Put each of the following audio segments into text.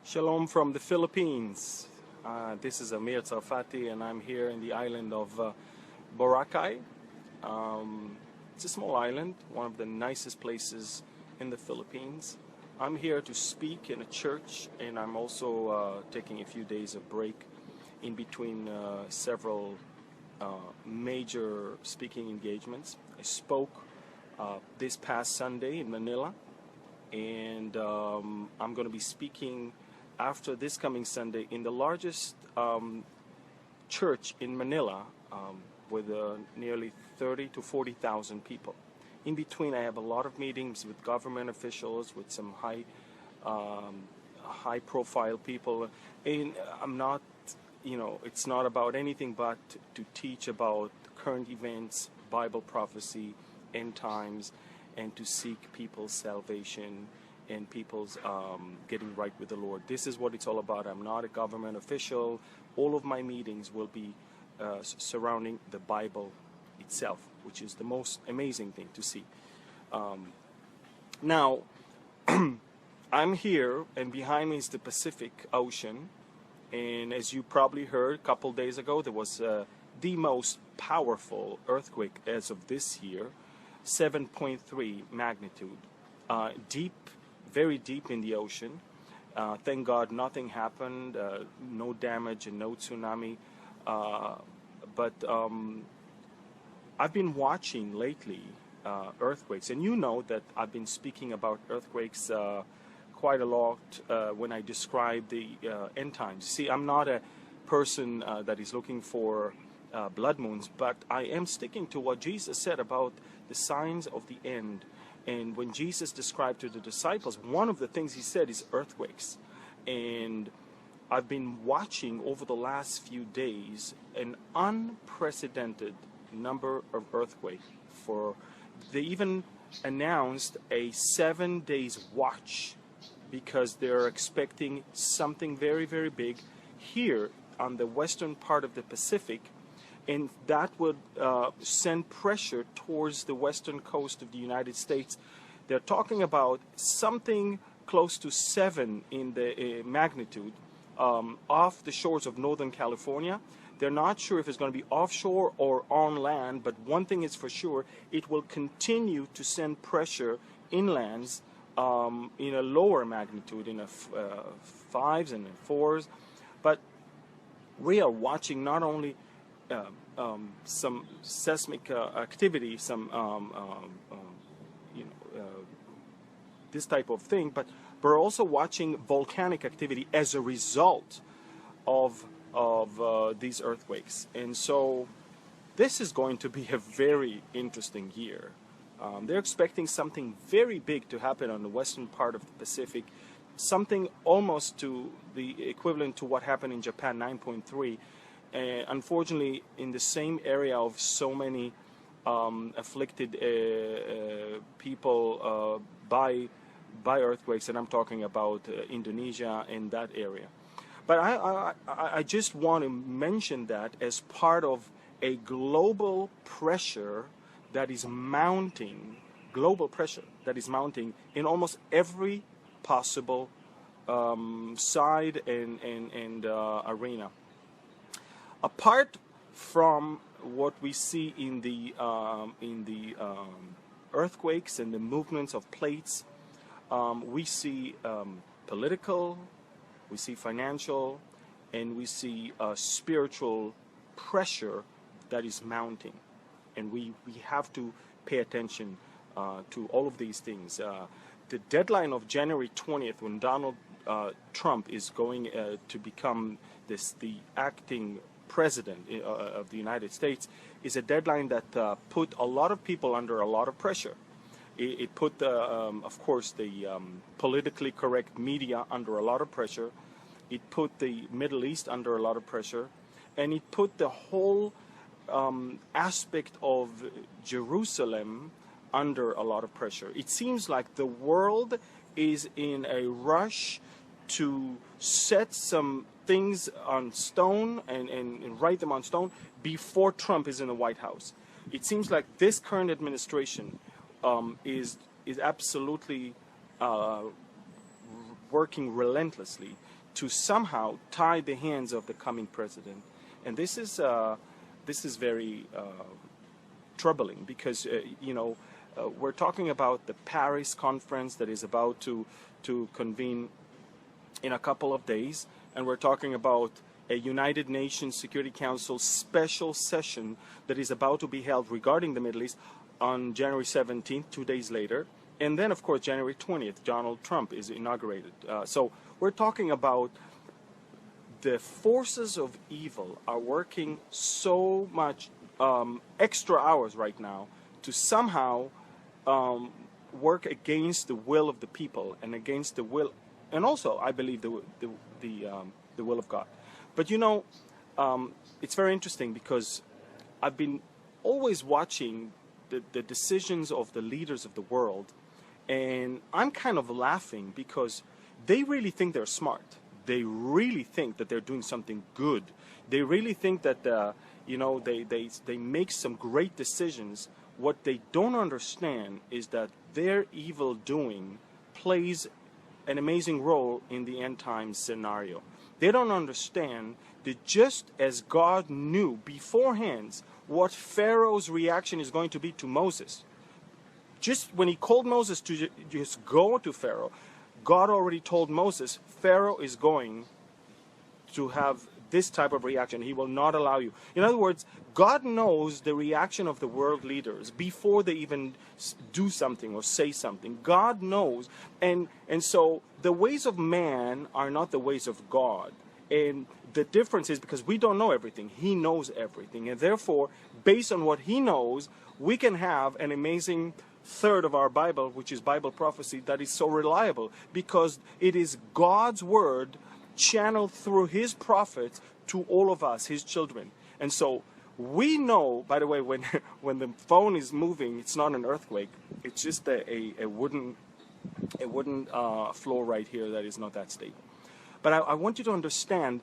Shalom from the Philippines. This is Amir Tsarfati, and I'm here in the island of Boracay. It's a small island, one of the nicest places in the Philippines. I'm here to speak in a church, and I'm also taking a few days of break in between several major speaking engagements. I spoke this past Sunday in Manila, and I'm going to be speaking after this coming Sunday in the largest church in Manila with nearly 30 to 40,000 people. In between, I have a lot of meetings with government officials, with some high-profile people, and I'm not, it's not about anything but to teach about current events, Bible prophecy, end times, and to seek people's salvation and people's getting right with the Lord. This is what it's all about. I'm not a government official. All of my meetings will be surrounding the Bible itself, which is the most amazing thing to see. Now, I'm here, and behind me is the Pacific Ocean. And as you probably heard, a couple days ago, there was the most powerful earthquake as of this year, 7.3 magnitude, deep, very deep in the ocean. Thank God nothing happened, no damage and no tsunami. But I've been watching lately earthquakes, and you know that I've been speaking about earthquakes quite a lot when I describe the end times. See, I'm not a person that is looking for blood moons, but I am sticking to what Jesus said about the signs of the end. And when Jesus described to the disciples, one of the things he said is earthquakes. And I've been watching over the last few days an unprecedented number of earthquakes. They even announced a 7 days watch because they're expecting something very, very big here on the western part of the Pacific. And that would send pressure towards the western coast of the United States. They're talking about something close to 7 in the magnitude off the shores of Northern California. They're not sure if it's going to be offshore or on land, but one thing is for sure, it will continue to send pressure inlands in a lower magnitude, in a 5s and 4s. But we are watching not only some seismic activity, some this type of thing, but we're also watching volcanic activity as a result of these earthquakes. And so this is going to be a very interesting year. They're expecting something very big to happen on the western part of the Pacific, something almost to the equivalent to what happened in Japan, 9.3. Unfortunately, in the same area of so many afflicted people by earthquakes, and I'm talking about Indonesia and that area. But I just want to mention that as part of a global pressure that is mounting, in almost every possible side and arena. Apart from what we see in the earthquakes and the movements of plates, we see political, we see financial, and we see spiritual pressure that is mounting. And we have to pay attention to all of these things. The deadline of January 20th, when Donald Trump is going to become the acting president of the United States, is a deadline that put a lot of people under a lot of pressure. It put, of course, the politically correct media under a lot of pressure. It put the Middle East under a lot of pressure. And it put the whole aspect of Jerusalem under a lot of pressure. It seems like the world is in a rush to set some things on stone and write them on stone before Trump is in the White House. It seems like this current administration is absolutely working relentlessly to somehow tie the hands of the coming president. And this is very troubling because, we're talking about the Paris conference that is about to convene in a couple of days, and we're talking about a United Nations Security Council special session that is about to be held regarding the Middle East on January 17th, 2 days later. And then, of course, January 20th, Donald Trump is inaugurated. So we're talking about the forces of evil are working so much extra hours right now to somehow work against the will of the people and against the will, and also, I believe, the will of God. But it's very interesting because I've been always watching the decisions of the leaders of the world, and I'm kind of laughing because they really think they're smart. They really think that they're doing something good. They really think that they make some great decisions. What they don't understand is that their evil doing plays an amazing role in the end times scenario. They don't understand that just as God knew beforehand what Pharaoh's reaction is going to be to Moses, just when he called Moses to just go to Pharaoh, God already told Moses, Pharaoh is going to have this type of reaction. He will not allow you. In other words, God knows the reaction of the world leaders before they even do something or say something. God knows. And so the ways of man are not the ways of God. And the difference is because we don't know everything. He knows everything. And therefore, based on what he knows, we can have an amazing third of our Bible, which is Bible prophecy, that is so reliable because it is God's word channeled through his prophets to all of us, his children. And so we know, by the way, when the phone is moving, it's not an earthquake. It's just a wooden floor right here that is not that stable. But I want you to understand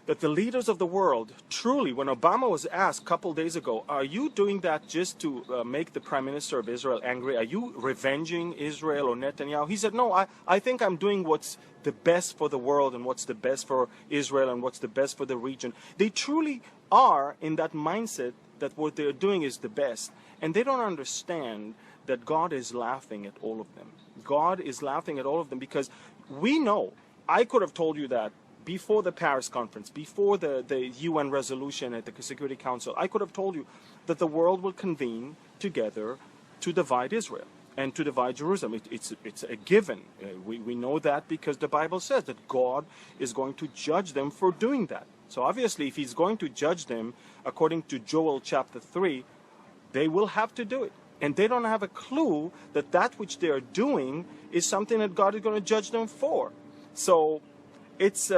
that the leaders of the world, truly, when Obama was asked a couple days ago, are you doing that just to make the Prime Minister of Israel angry? Are you revenging Israel or Netanyahu? He said, no, I think I'm doing what's the best for the world and what's the best for Israel and what's the best for the region. They truly are in that mindset that what they're doing is the best. And they don't understand that God is laughing at all of them. God is laughing at all of them because we know, I could have told you that before the Paris conference, before the UN resolution at the Security Council, I could have told you that the world will convene together to divide Israel and to divide Jerusalem. It's a given. We know that because the Bible says that God is going to judge them for doing that. So obviously, if he's going to judge them, according to Joel chapter 3, they will have to do it. And they don't have a clue that that which they are doing is something that God is going to judge them for. So it's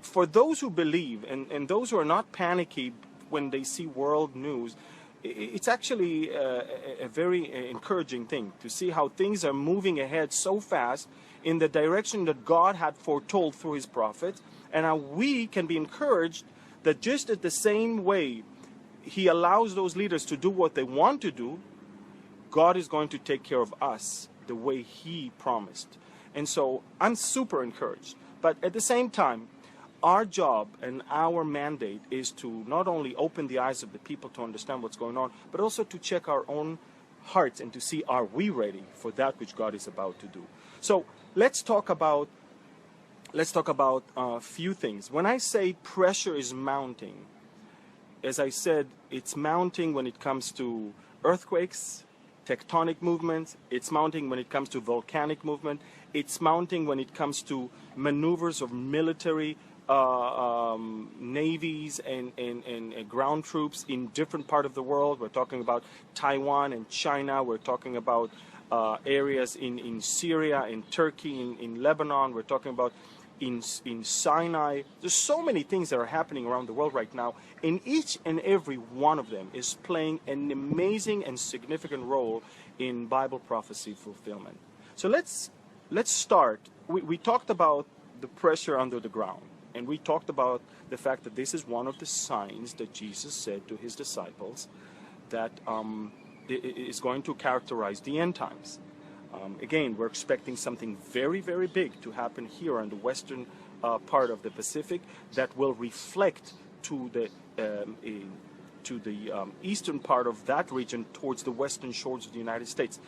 for those who believe and those who are not panicky when they see world news, it's actually a very encouraging thing to see how things are moving ahead so fast in the direction that God had foretold through his prophets, and how we can be encouraged that just at the same way he allows those leaders to do what they want to do, God is going to take care of us the way he promised. And so I'm super encouraged. But at the same time, our job and our mandate is to not only open the eyes of the people to understand what's going on, but also to check our own hearts and to see, are we ready for that which God is about to do? So let's talk about a few things. When I say pressure is mounting, as I said, it's mounting when it comes to earthquakes, tectonic movements. It's mounting when it comes to volcanic movement. It's mounting when it comes to maneuvers of military navies and ground troops in different parts of the world. We're talking about Taiwan and China. We're talking about areas in Syria, in Turkey, in Lebanon. We're talking about in Sinai. There's so many things that are happening around the world right now, and each and every one of them is playing an amazing and significant role in Bible prophecy fulfillment. So let's start. We talked about the pressure under the ground, and we talked about the fact that this is one of the signs that Jesus said to his disciples that is going to characterize the end times. Again, we're expecting something very, very big to happen here on the western part of the Pacific that will reflect to the eastern part of that region towards the western shores of the United States.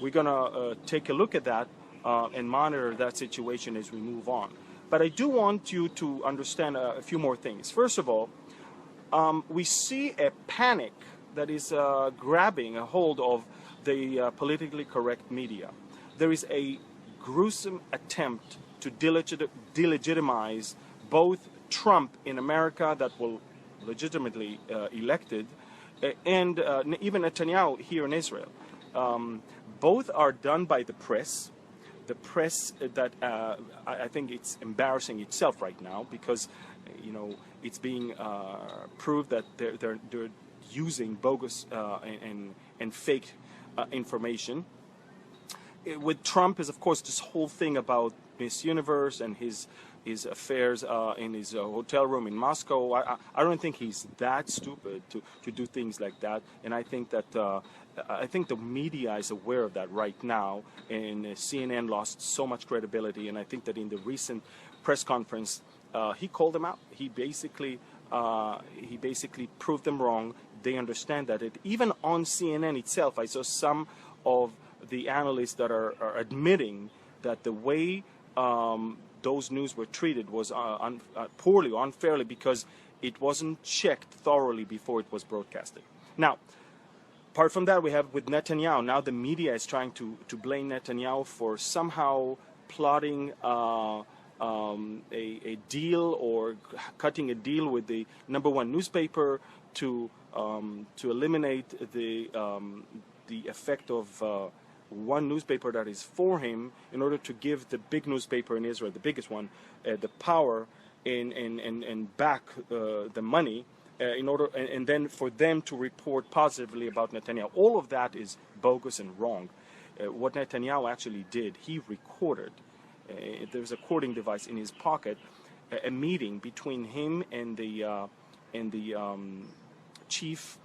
We're going to take a look at that and monitor that situation as we move on. But I do want you to understand a few more things. First of all, we see a panic that is grabbing a hold of the politically correct media. There is a gruesome attempt to delegitimize both Trump in America, that will legitimately elected, and even Netanyahu here in Israel. Both are done by the press. The press that I think it's embarrassing itself right now, because it's being proved that they're using bogus and fake information. With Trump is, of course, this whole thing about Miss Universe and his affairs in his hotel room in Moscow. I don't think he's that stupid to do things like that, and I think that I think the media is aware of that right now, and CNN lost so much credibility, and I think that in the recent press conference he called them out. He basically proved them wrong. They understand that. Even on CNN itself, I saw some of the analysts that are admitting that the way those news were treated was poorly, unfairly, because it wasn't checked thoroughly before it was broadcasted. Now, apart from that, we have with Netanyahu. Now the media is trying to blame Netanyahu for somehow plotting a deal or cutting a deal with the #1 newspaper to eliminate the effect of one newspaper that is for him, in order to give the big newspaper in Israel, the biggest one, the power and back the money, in order and then for them to report positively about Netanyahu. All of that is bogus and wrong. What Netanyahu actually did, he recorded. There was a recording device in his pocket, a meeting between him and the chief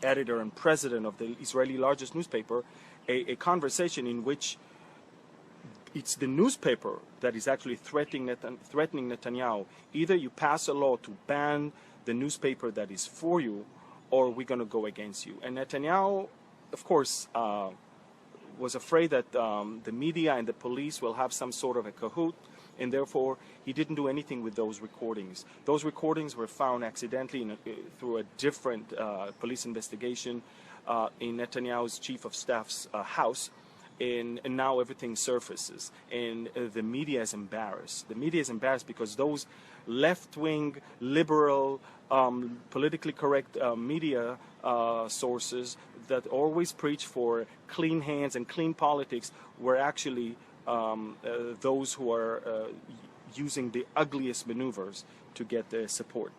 editor and president of the Israeli largest newspaper, a conversation in which it's the newspaper that is actually threatening Netanyahu. Either you pass a law to ban the newspaper that is for you, or we're going to go against you. And Netanyahu, of course, was afraid that the media and the police will have some sort of a cahoot, and therefore he didn't do anything with those recordings. Those recordings were found accidentally through a different police investigation in Netanyahu's chief of staff's house, and now everything surfaces, and the media is embarrassed. The media is embarrassed because those left-wing, liberal, politically correct media sources that always preach for clean hands and clean politics were actually those who are using the ugliest maneuvers to get the support.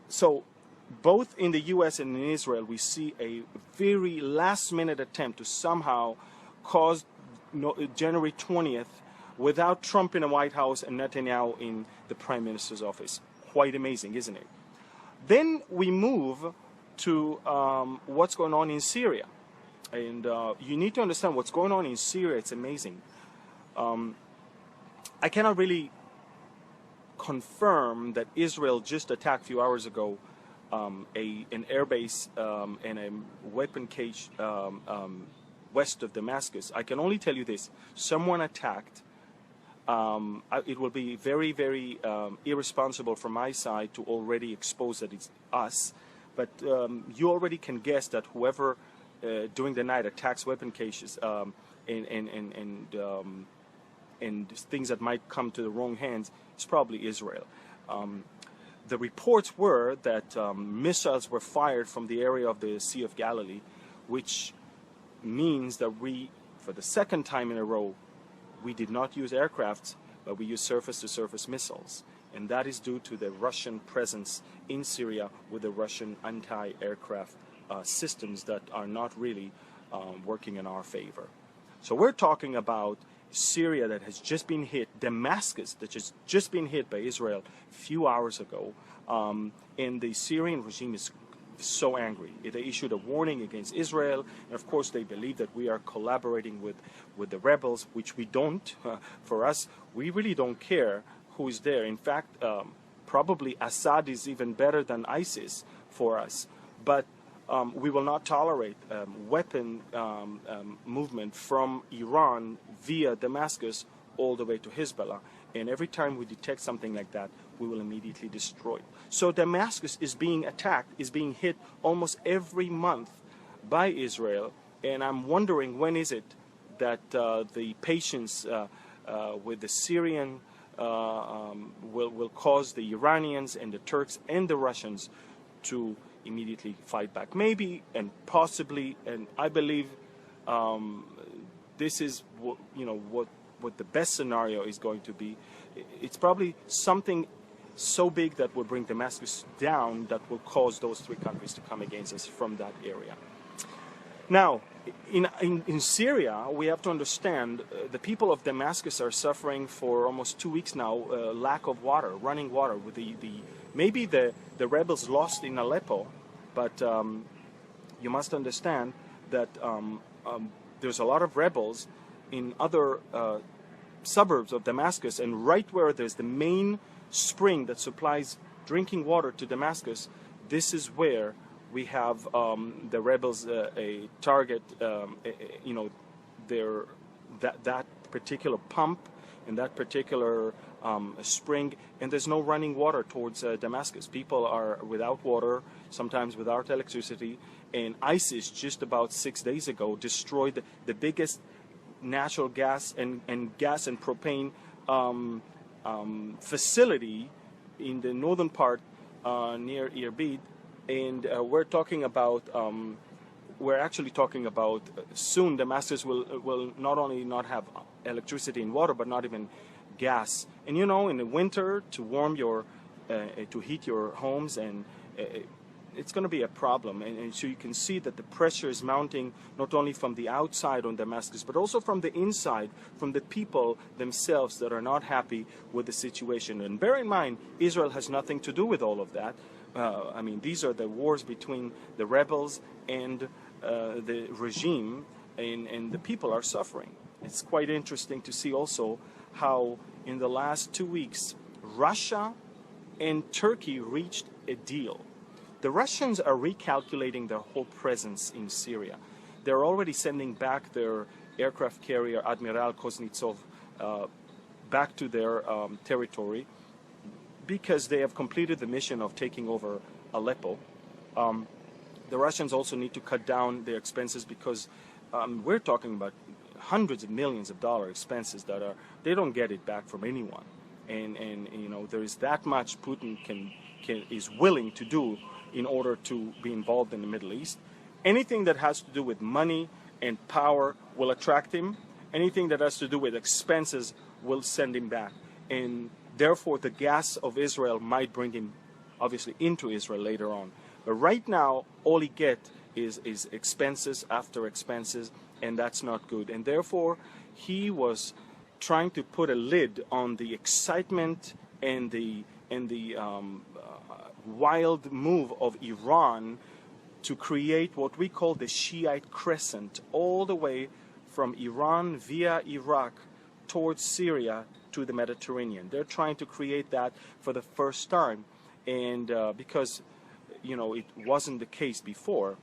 So both in the U.S. and in Israel, we see a very last-minute attempt to somehow cause January 20th without Trump in the White House and Netanyahu in the Prime Minister's office. Quite amazing, isn't it? Then we move to what's going on in Syria. And you need to understand what's going on in Syria. It's amazing. I cannot really confirm that Israel just attacked a few hours ago an airbase and a weapon cache west of Damascus. I can only tell you this: someone attacked. It will be very, very irresponsible from my side to already expose that it's us. But you already can guess that whoever during the night attacks weapon caches and things that might come to the wrong hands, it's probably Israel. The reports were that missiles were fired from the area of the Sea of Galilee, which means that we, for the second time in a row, we did not use aircrafts, but we used surface-to-surface missiles. And that is due to the Russian presence in Syria with the Russian anti-aircraft systems that are not really working in our favor. So we're talking about Syria that has just been hit, Damascus that has just been hit by Israel a few hours ago, and the Syrian regime is so angry. They issued a warning against Israel, and of course they believe that we are collaborating with the rebels, which we don't. For us, we really don't care who is there. In fact, probably Assad is even better than ISIS for us. But we will not tolerate weapon movement from Iran via Damascus all the way to Hezbollah. And every time we detect something like that, we will immediately destroy it. So Damascus is being attacked, is being hit almost every month by Israel. And I'm wondering, when is it that the patience with the Syrian will cause the Iranians and the Turks and the Russians to immediately fight back? Maybe and possibly, and I believe this is what the best scenario is going to be. It's probably something so big that will bring Damascus down, that will cause those three countries to come against us from that area. Now, in Syria, we have to understand the people of Damascus are suffering for almost 2 weeks now, lack of water, running water. With maybe the rebels lost in Aleppo, but you must understand that there's a lot of rebels in other suburbs of Damascus, and right where there's the main spring that supplies drinking water to Damascus, this is where we have the rebels a target, that particular pump and that particular spring, and there's no running water towards Damascus. People are without water, sometimes without electricity, and ISIS just about 6 days ago destroyed the biggest natural gas and propane facility in the northern part near Irbid, and we're actually talking about soon Damascus will not only not have electricity and water, but not even gas. And in the winter, to warm to heat your homes, and it's going to be a problem. And so you can see that the pressure is mounting not only from the outside on Damascus, but also from the inside, from the people themselves that are not happy with the situation. And bear in mind, Israel has nothing to do with all of that. These are the wars between the rebels and the regime, and the people are suffering. It's quite interesting to see also how in the last 2 weeks, Russia and Turkey reached a deal. The Russians are recalculating their whole presence in Syria. They're already sending back their aircraft carrier Admiral Kuznetsov back to their territory, because they have completed the mission of taking over Aleppo. The Russians also need to cut down their expenses, because we're talking about hundreds of millions of dollar expenses that they don't get it back from anyone. And there is that much Putin is willing to do in order to be involved in the Middle East. Anything that has to do with money and power will attract him. Anything that has to do with expenses will send him back. And therefore, the gas of Israel might bring him, obviously, into Israel later on. But right now, all he gets is expenses after expenses, and that's not good. And therefore, he was trying to put a lid on the excitement and the wild move of Iran to create what we call the Shiite crescent, all the way from Iran via Iraq towards Syria to the Mediterranean. They're trying to create that for the first time, and because it wasn't the case before,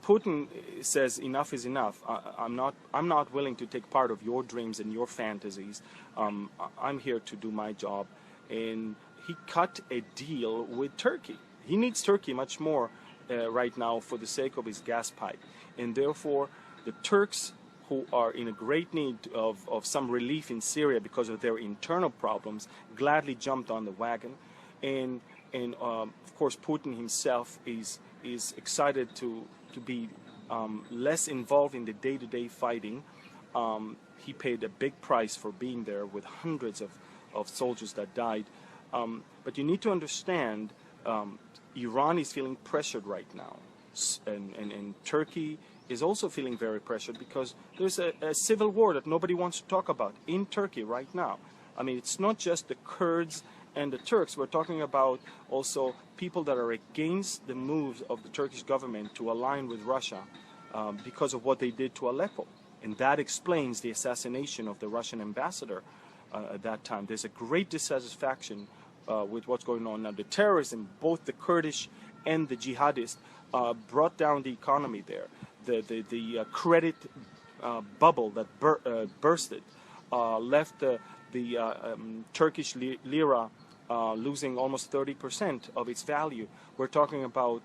Putin says enough is enough. I'm not willing to take part of your dreams and your fantasies. I'm here to do my job. And he cut a deal with Turkey. He needs Turkey much more right now for the sake of his gas pipe. And therefore, the Turks, who are in a great need of some relief in Syria because of their internal problems, gladly jumped on the wagon. And of course, Putin himself is excited to be less involved in the day-to-day fighting. He paid a big price for being there with hundreds of soldiers that died. But you need to understand, Iran is feeling pressured right now. And Turkey is also feeling very pressured, because there's a civil war that nobody wants to talk about in Turkey right now. It's not just the Kurds and the Turks, we're talking about also people that are against the moves of the Turkish government to align with Russia because of what they did to Aleppo. And that explains the assassination of the Russian ambassador at that time. There's a great dissatisfaction with what's going on now. The terrorism, both the Kurdish and the jihadists, brought down the economy there. The credit bubble that bursted left the Turkish lira losing almost 30% of its value. We're talking about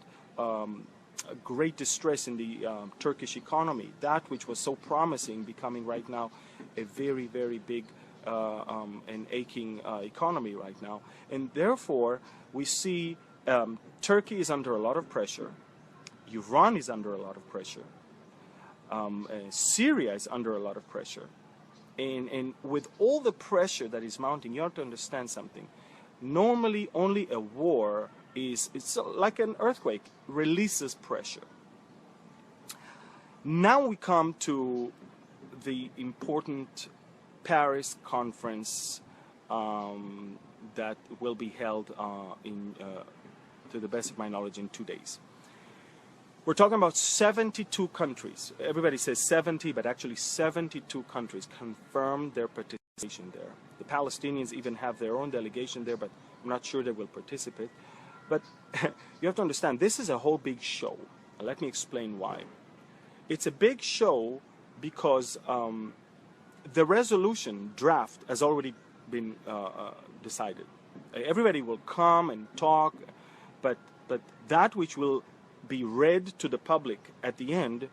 great distress in the Turkish economy, that which was so promising becoming right now a very, very big and aching economy right now. And therefore, we see Turkey is under a lot of pressure. Iran is under a lot of pressure. Syria is under a lot of pressure. And with all the pressure that is mounting, you have to understand something. Normally, only a war it's like an earthquake, releases pressure. Now we come to the important Paris conference that will be held to the best of my knowledge, in 2 days. We're talking about 72 countries. Everybody says 70, but actually 72 countries confirmed their participation there. The Palestinians even have their own delegation there, but I'm not sure they will participate. But you have to understand, this is a whole big show. And let me explain why. It's a big show because the resolution draft has already been decided. Everybody will come and talk, but that which will be read to the public at the end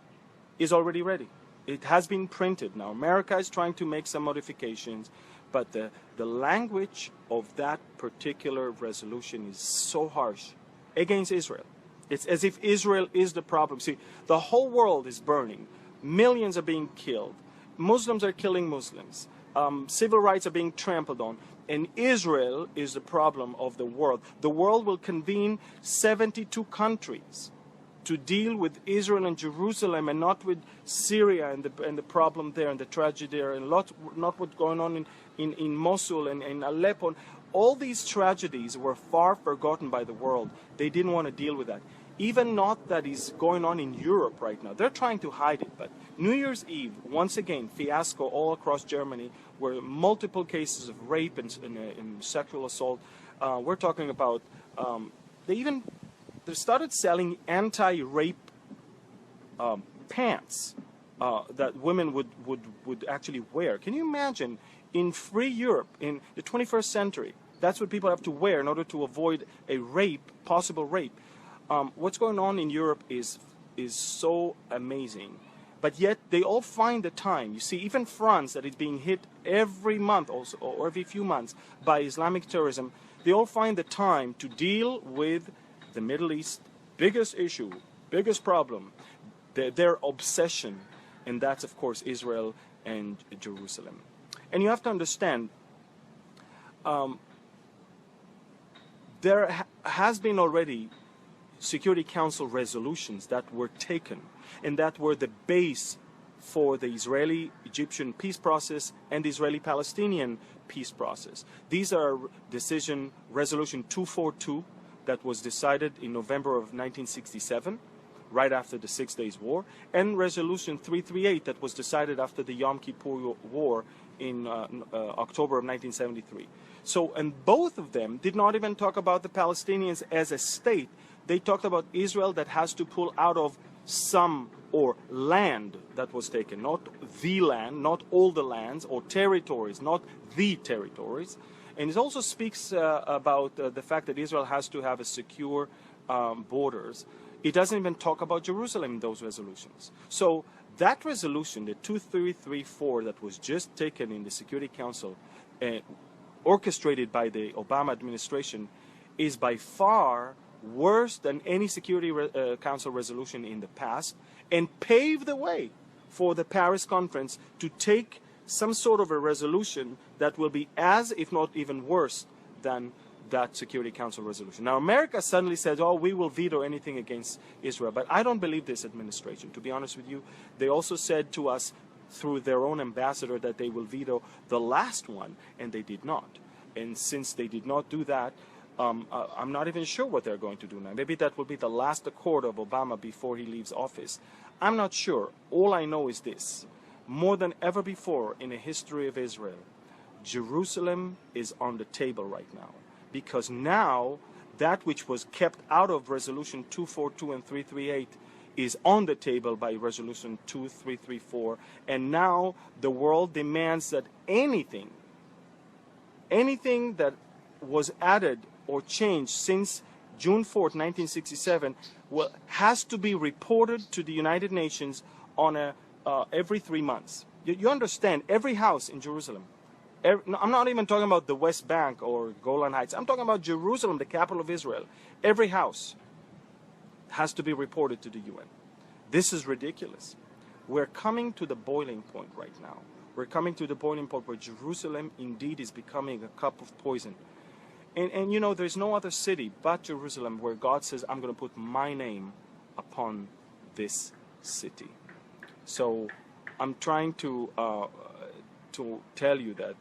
is already ready. It has been printed now. America is trying to make some modifications, but the language of that particular resolution is so harsh against Israel. It's as if Israel is the problem. See, the whole world is burning. Millions are being killed. Muslims are killing Muslims. Civil rights are being trampled on. And Israel is the problem of the world. The world will convene 72 countries to deal with Israel and Jerusalem, and not with Syria and the problem there and the tragedy there, and not what's going on in Mosul and in Aleppo. All these tragedies were far forgotten by the world. They didn't want to deal with that. Even not that is going on in Europe right now. They're trying to hide it. But New Year's Eve, once again, fiasco all across Germany, where multiple cases of rape and sexual assault. We're talking about, they started selling anti-rape pants that women would actually wear. Can you imagine, in free Europe, in the 21st century, that's what people have to wear in order to avoid a rape, possible rape. What's going on in Europe is so amazing. But yet they all find the time. You see, even France, that is being hit every month also, or every few months by Islamic terrorism, they all find the time to deal with the Middle East biggest issue, biggest problem, their obsession, and that's, of course, Israel and Jerusalem. And you have to understand, there has been already Security Council resolutions that were taken, and that were the base for the Israeli-Egyptian peace process and the Israeli-Palestinian peace process. These are Resolution 242 that was decided in November of 1967, right after the 6 Days War, and Resolution 338 that was decided after the Yom Kippur War in October of 1973. So, and both of them did not even talk about the Palestinians as a state. They talked about Israel that has to pull out of some, or land that was taken, not the land, not all the lands, or territories, not the territories. And it also speaks about the fact that Israel has to have a secure borders. It doesn't even talk about Jerusalem in those resolutions. So that resolution, the 2334 that was just taken in the Security Council, orchestrated by the Obama administration, is by far worse than any Security Council resolution in the past, and paved the way for the Paris conference to take some sort of a resolution that will be as, if not even worse, than that Security Council resolution. Now, America suddenly says, oh, we will veto anything against Israel. But I don't believe this administration, to be honest with you. They also said to us through their own ambassador that they will veto the last one, and they did not. And since they did not do that, I'm not even sure what they're going to do now. Maybe that will be the last accord of Obama before he leaves office. I'm not sure. All I know is this. More than ever before in the history of Israel, Jerusalem is on the table right now. Because now, that which was kept out of Resolution 242 and 338 is on the table by Resolution 2334. And now the world demands that anything that was added or changed since June 4th, 1967, has to be reported to the United Nations on every 3 months. You understand, every house in Jerusalem, I'm not even talking about the West Bank or Golan Heights. I'm talking about Jerusalem, the capital of Israel. Every house has to be reported to the UN. This is ridiculous. We're coming to the boiling point right now. We're coming to the boiling point where Jerusalem indeed is becoming a cup of poison. And you know, there's no other city but Jerusalem where God says, I'm going to put my name upon this city. So I'm trying to tell you that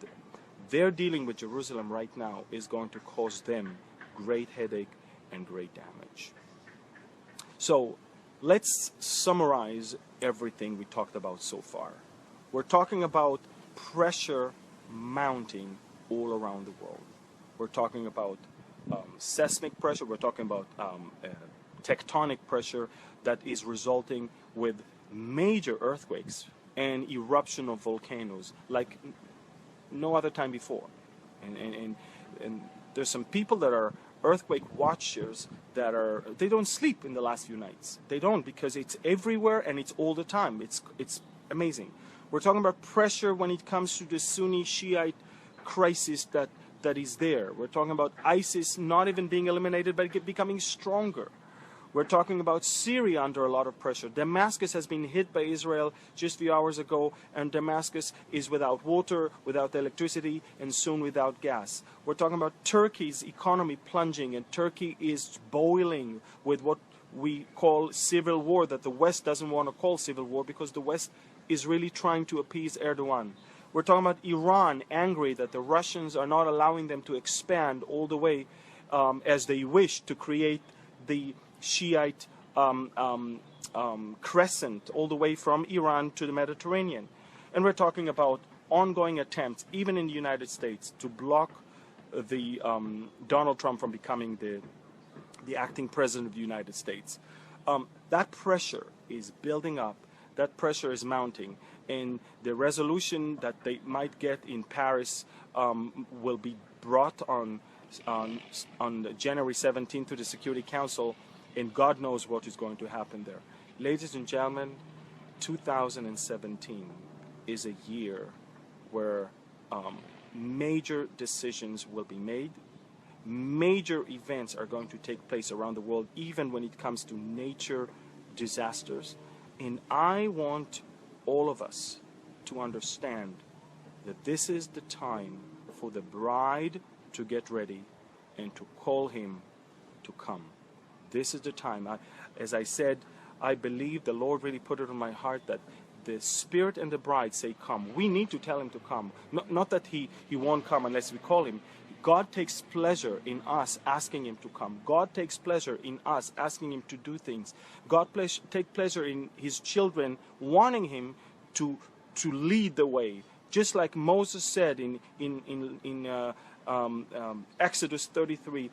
their dealing with Jerusalem right now is going to cause them great headache and great damage. So let's summarize everything we talked about so far. We're talking about pressure mounting all around the world. We're talking about seismic pressure. We're talking about tectonic pressure that is resulting with major earthquakes and eruption of volcanoes like no other time before. And there's some people that are earthquake watchers that they don't sleep in the last few nights. They don't, because it's everywhere and it's all the time. It's amazing. We're talking about pressure when it comes to the Sunni Shiite crisis that is there. We're talking about ISIS not even being eliminated but becoming stronger. We're talking about Syria under a lot of pressure. Damascus has been hit by Israel just a few hours ago, and Damascus is without water, without electricity, and soon without gas. We're talking about Turkey's economy plunging, and Turkey is boiling with what we call civil war, that the West doesn't want to call civil war because the West is really trying to appease Erdogan. We're talking about Iran angry that the Russians are not allowing them to expand all the way as they wish to create the Shiite crescent all the way from Iran to the Mediterranean. And we're talking about ongoing attempts, even in the United States, to block the Donald Trump from becoming the acting president of the United States. That pressure is building up. That pressure is mounting. And the resolution that they might get in Paris will be brought on January 17th to the Security Council, and God knows what is going to happen there. Ladies and gentlemen, 2017 is a year where major decisions will be made. Major events are going to take place around the world, even when it comes to nature disasters. And I want all of us to understand that this is the time for the bride to get ready and to call him to come. This is the time. As I said, I believe the Lord really put it on my heart that the Spirit and the bride say come. We need to tell him to come. Not that he won't come unless we call him. God takes pleasure in us asking him to come. God takes pleasure in us asking him to do things. God takes pleasure in his children wanting him to lead the way. Just like Moses said in Exodus 33,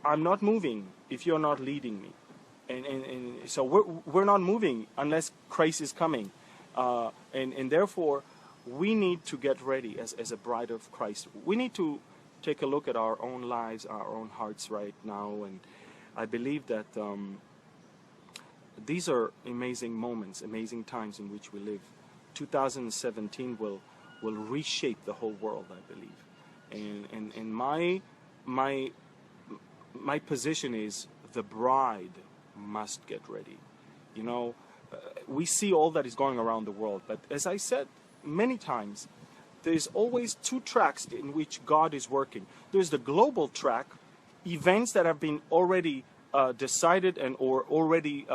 I'm not moving if you're not leading me. And so we're not moving unless Christ is coming. And therefore, we need to get ready as a bride of Christ. We need to take a look at our own lives, our own hearts right now. And I believe that these are amazing moments, amazing times in which we live. 2017 will reshape the whole world, I believe. And my position is the bride must get ready. You know, we see all that is going around the world, but as I said many times, there's always two tracks in which God is working. There's the global track, events that have been already decided or already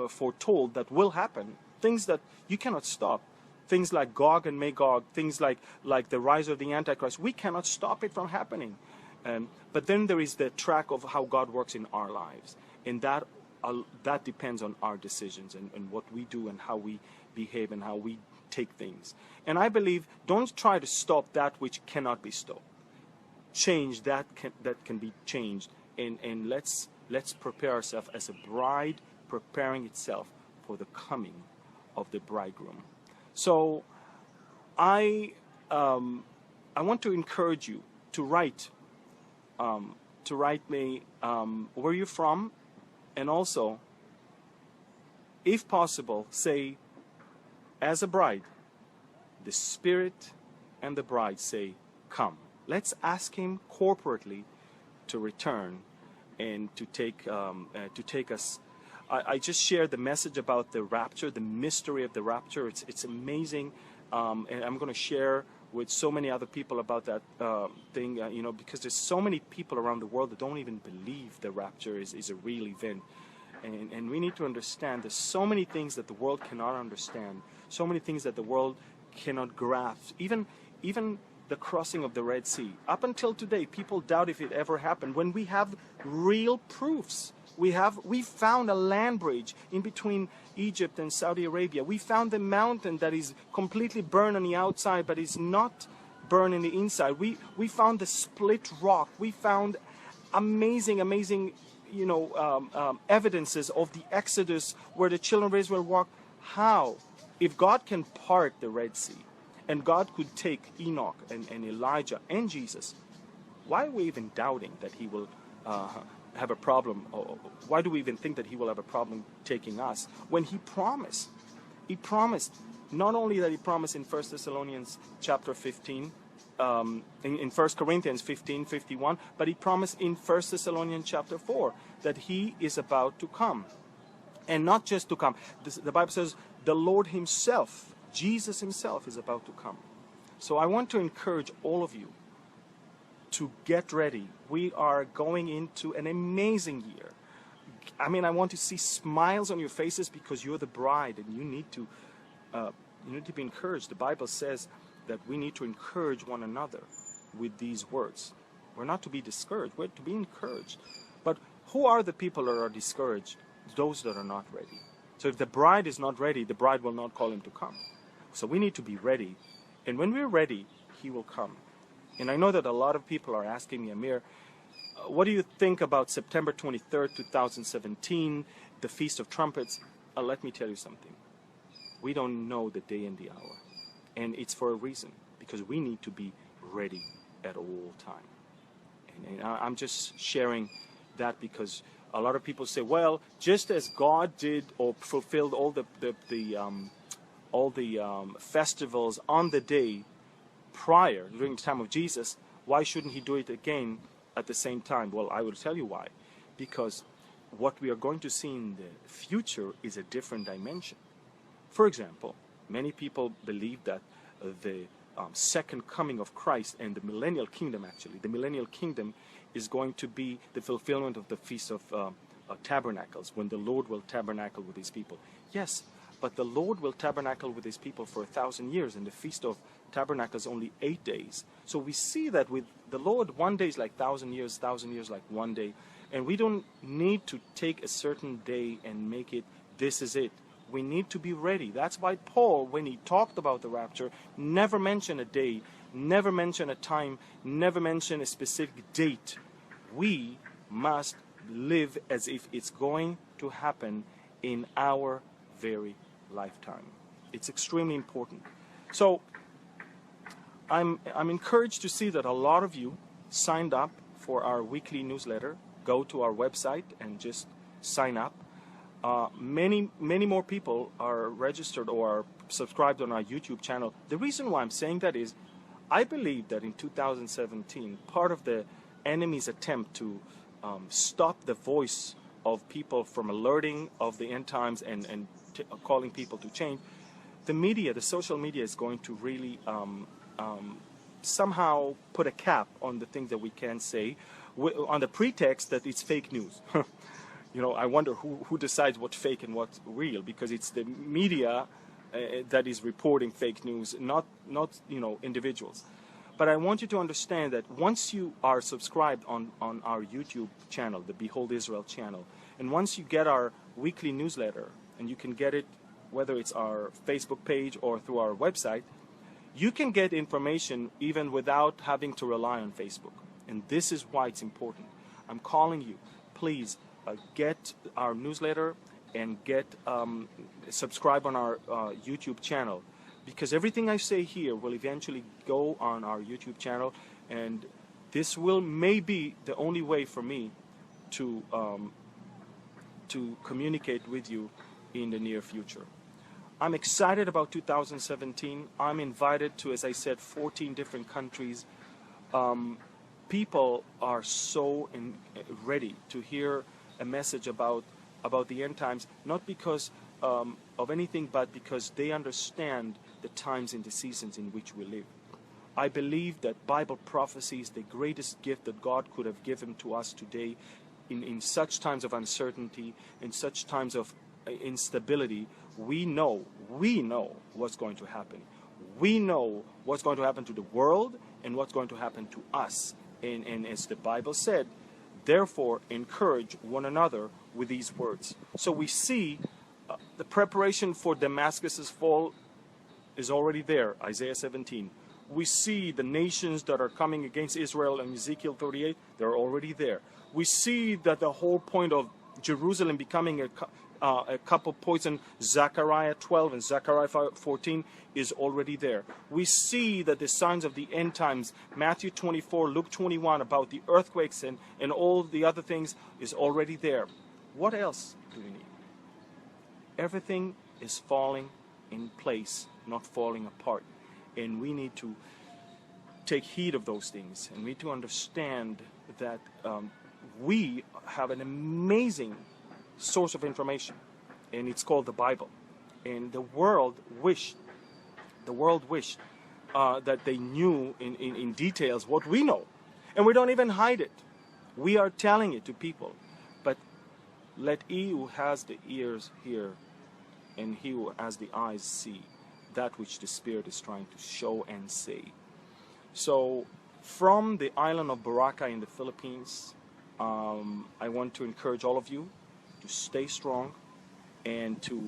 foretold that will happen, things that you cannot stop. things like Gog and Magog, things like the rise of the Antichrist. We cannot stop it from happening. But then there is the track of how God works in our lives, and that depends on our decisions and what we do and how we behave and how we take things. And I believe, don't try to stop that which cannot be stopped. Change that can be changed, and let's prepare ourselves as a bride preparing itself for the coming of the bridegroom. So I want to encourage you to write me where you're from, and also, if possible, say, as a bride, the Spirit and the bride say, come. Let's ask Him corporately to return and to take us. I just shared the message about the rapture, the mystery of the rapture. It's amazing, and I'm going to share with so many other people about that thing, because there's so many people around the world that don't even believe the rapture is a real event. And we need to understand there's so many things that the world cannot understand, so many things that the world cannot grasp. Even the crossing of the Red Sea. Up until today, people doubt if it ever happened, when we have real proofs. We found a land bridge in between Egypt and Saudi Arabia. We found the mountain that is completely burned on the outside, but is not burned on the inside. We found the split rock. We found amazing evidences of the Exodus where the children of Israel walked. How? If God can part the Red Sea, and God could take Enoch and Elijah and Jesus, why are we even doubting that He will have a problem? Or why do we even think that He will have a problem taking us when He promised? He promised. Not only that He promised in 1 Thessalonians chapter 15, in 1 Corinthians 15:51, but He promised in 1 Thessalonians chapter 4 that He is about to come. And not just to come. The Bible says the Lord Himself, Jesus Himself, is about to come. So I want to encourage all of you to get ready. We are going into an amazing year. I mean, I want to see smiles on your faces because you're the bride, and you need to be encouraged. The Bible says that we need to encourage one another with these words. We're not to be discouraged. We're to be encouraged. But who are the people that are discouraged? Those that are not ready. So if the bride is not ready, the bride will not call him to come. So we need to be ready. And when we're ready, He will come. And I know that a lot of people are asking me, Amir, what do you think about September 23rd, 2017, the Feast of Trumpets? Let me tell you something. We don't know the day and the hour. And it's for a reason, because we need to be ready at all time. And I'm just sharing that because a lot of people say, well, just as God did or fulfilled all the festivals on the day prior, during the time of Jesus, why shouldn't He do it again at the same time? Well, I will tell you why. Because what we are going to see in the future is a different dimension. For example, many people believe that the second coming of Christ and the millennial kingdom, actually, the millennial kingdom is going to be the fulfillment of the Feast of Tabernacles, when the Lord will tabernacle with His people. Yes, but the Lord will tabernacle with His people for 1,000 years, and the Feast of Tabernacles only 8 days. So we see that with the Lord, 1 day is like 1,000 years like 1 day. And we don't need to take a certain day and make it, this is it. We need to be ready. That's why Paul, when he talked about the rapture, never mentioned a day, never mentioned a time, never mentioned a specific date. We must live as if it's going to happen in our very lifetime. It's extremely important. So I'm encouraged to see that a lot of you signed up for our weekly newsletter. Go to our website and just sign up. Many more people are registered or are subscribed on our YouTube channel. The reason why I'm saying that is I believe that in 2017, part of the enemy's attempt to stop the voice of people from alerting of the end times and calling people to change, the media, the social media is going to really somehow put a cap on the things that we can say on the pretext that it's fake news. I wonder who decides what's fake and what's real, because it's the media that is reporting fake news, not individuals. But I want you to understand that once you are subscribed on our YouTube channel, the Behold Israel channel, and once you get our weekly newsletter, and you can get it whether it's our Facebook page or through our website, you can get information even without having to rely on Facebook. And this is why it's important. I'm calling you, please get our newsletter and get subscribe on our YouTube channel, because everything I say here will eventually go on our YouTube channel, and this will maybe the only way for me to communicate with you in the near future. I'm excited about 2017. I'm invited to, as I said, 14 different countries. People are so ready to hear a message about the end times, not because of anything, but because they understand the times and the seasons in which we live. I believe that Bible prophecy is the greatest gift that God could have given to us today in such times of uncertainty, in such times of instability. We know what's going to happen. We know what's going to happen to the world and what's going to happen to us. And as the Bible said, therefore encourage one another with these words. So we see the preparation for Damascus's fall is already there, Isaiah 17. We see the nations that are coming against Israel in Ezekiel 38, they're already there. We see that the whole point of Jerusalem becoming a cup of poison, Zechariah 12 and Zechariah 14, is already there. We see that the signs of the end times, Matthew 24, Luke 21, about the earthquakes and all the other things, is already there. What else do we need? Everything is falling in place, not falling apart. And we need to take heed of those things. And we need to understand that we have an amazing source of information, and it's called the Bible. And the world wished that they knew in details what we know, and we don't even hide it. We are telling it to people. But let he who has the ears hear, and he who has the eyes see that which the Spirit is trying to show and say. So from the island of Boracay in the Philippines, I want to encourage all of you to stay strong and to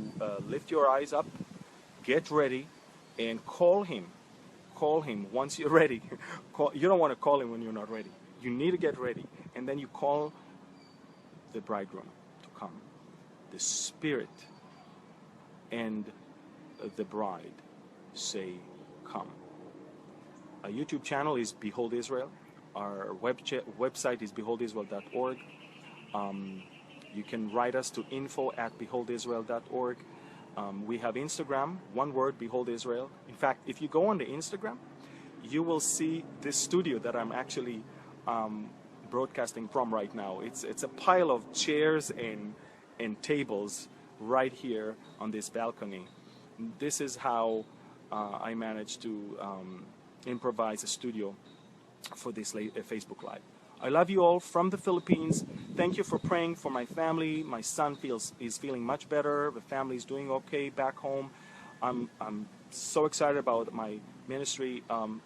lift your eyes up, get ready, and call him. Call him once you're ready. You don't want to call him when you're not ready. You need to get ready, and then you call the bridegroom to come. The Spirit and the bride say, come. Our YouTube channel is Behold Israel. Our website is beholdisrael.org. You can write us to info@beholdisrael.org. We have Instagram, one word, Behold Israel. In fact, if you go on the Instagram, you will see this studio that I'm actually broadcasting from right now. It's a pile of chairs and tables right here on this balcony. This is how I managed to improvise a studio for this Facebook Live. I love you all from the Philippines. Thank you for praying for my family. My son is feeling much better. The family is doing okay back home. I'm so excited about my ministry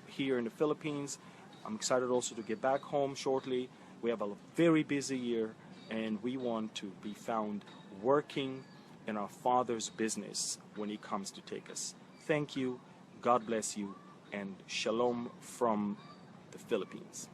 here in the Philippines. I'm excited also to get back home shortly. We have a very busy year, and we want to be found working in our Father's business when He comes to take us. Thank you. God bless you, and shalom from the Philippines.